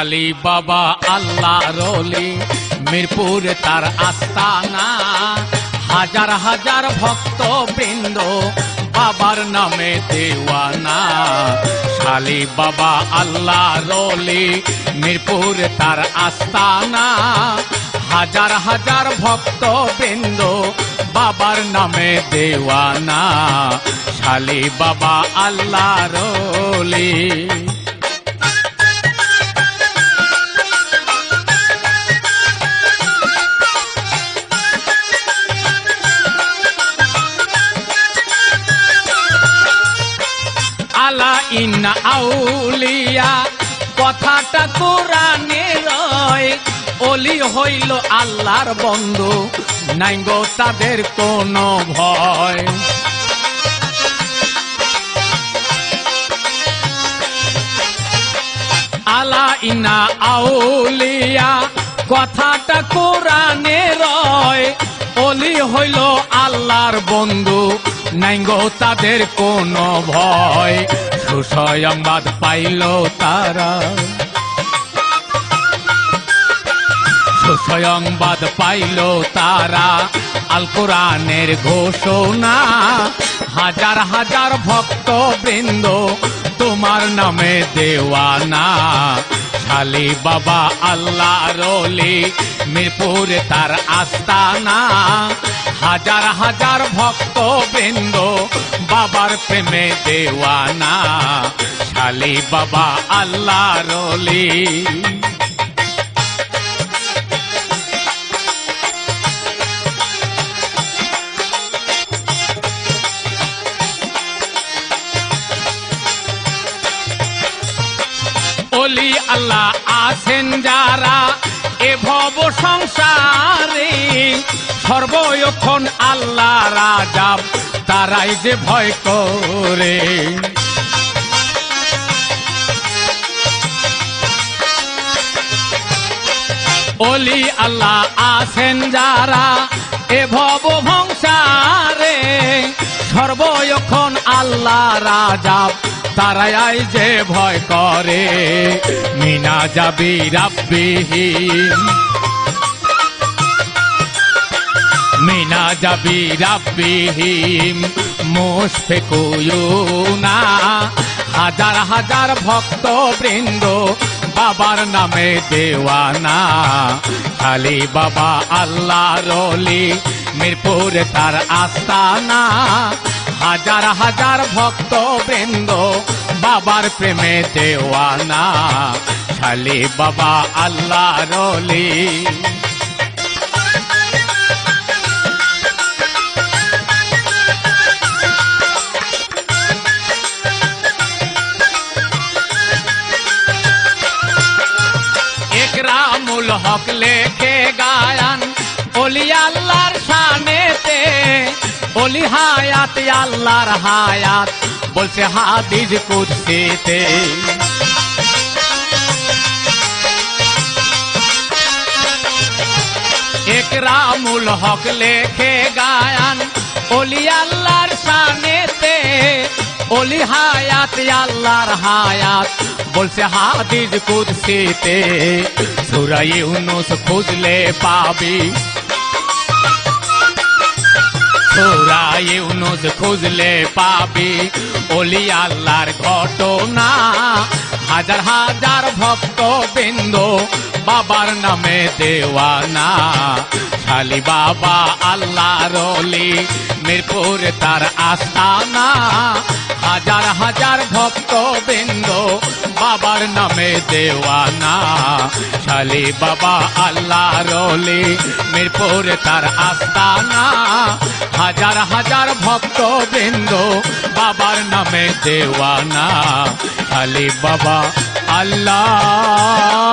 শালি বাবা আল্লাহর ওলি মিরপুর তার আস্তানা হাজার হাজার ভক্ত বৃন্দ বাবার নামে দেওয়ানা শালি বাবা আল্লাহর ওলি মিরপুর তার আস্তানা হাজার হাজার ভক্ত বৃন্দ বাবার নামে দেওয়ানা শালি বাবা আল্লাহর ওলি আলা ইন্না আউলিয়া কথাটা কোরআনে রয় ওলি হইল আল্লাহর বন্ধু নাই গো তাদের কোনো ভয় আলা ইন্না আউলিয়া কথাটা কোরআনে রয় ওলি হইল আল্লাহর বন্ধু নাই গো তাদের কোনো ভয় সুসংবাদ পাইল তারা সুসংবাদ পাইল তারা আল কোরআনের ঘোষণা হাজার হাজার ভক্ত বৃন্দ তোমার নামে দেওয়ানা শালি বাবা আল্লাহর ওলি মিরপুর তার আস্তানা হাজার হাজার ভক্ত বৃন্দ বাবার প্রেমে দেওয়ানা শালি বাবা আল্লাহর ওলি ওলি আল্লাহ আছেন যারা এ ভব সংসারে সর্বক্ষণ আল্লাহ রাজা তারাই যে ভয় করে ওলি আল্লাহ আছেন যারা এ ভব সংসারে সর্বক্ষণ আল্লাহ রাজা তারাই যে ভয় করে মিনা যাবি রাব্বিহিম মিনা যাবি রাব্বিহিম মুশফিকুনা হাজার হাজার ভক্ত বৃন্দ বাবার নামে দেওয়ানা শালি বাবা আল্লাহর ওলি মিরপুর তার আস্তানা হাজার হাজার ভক্ত বৃন্দ বাবার প্রেমে দেওয়ানা শালি বাবা আল্লাহর ওলি একরামুল হক লেখে গায়ান ওলি আল্লাহর শানেতে ওলি হায়াত আল্লাহর হায়াত বলছে হাদিস কুদসিতে একরামুল হক লেখে গায়ান ওলি আল্লাহর শানেতে ওলি হায়াত আল্লাহর হায়াত বলছে হাদিস কুদসিতে সূরা ইউনূস খুঁজলে পাবি সূরা ইউনূস খুঁজলে পাবি ওলি আল্লাহর ঘটনা হাজার হাজার ভক্ত বৃন্দ বাবার নামে দেওয়ানা শালি বাবা আল্লাহর ওলি মিরপুর তার আস্তানা হাজার হাজার ভক্ত বৃন্দ বাবার নামে দেওয়ানা শালি বাবা আল্লাহর ওলি মিরপুর তার আস্তানা হাজার হাজার ভক্ত বৃন্দ বাবার নামে দেওয়ানা শালি বাবা আল্লাহ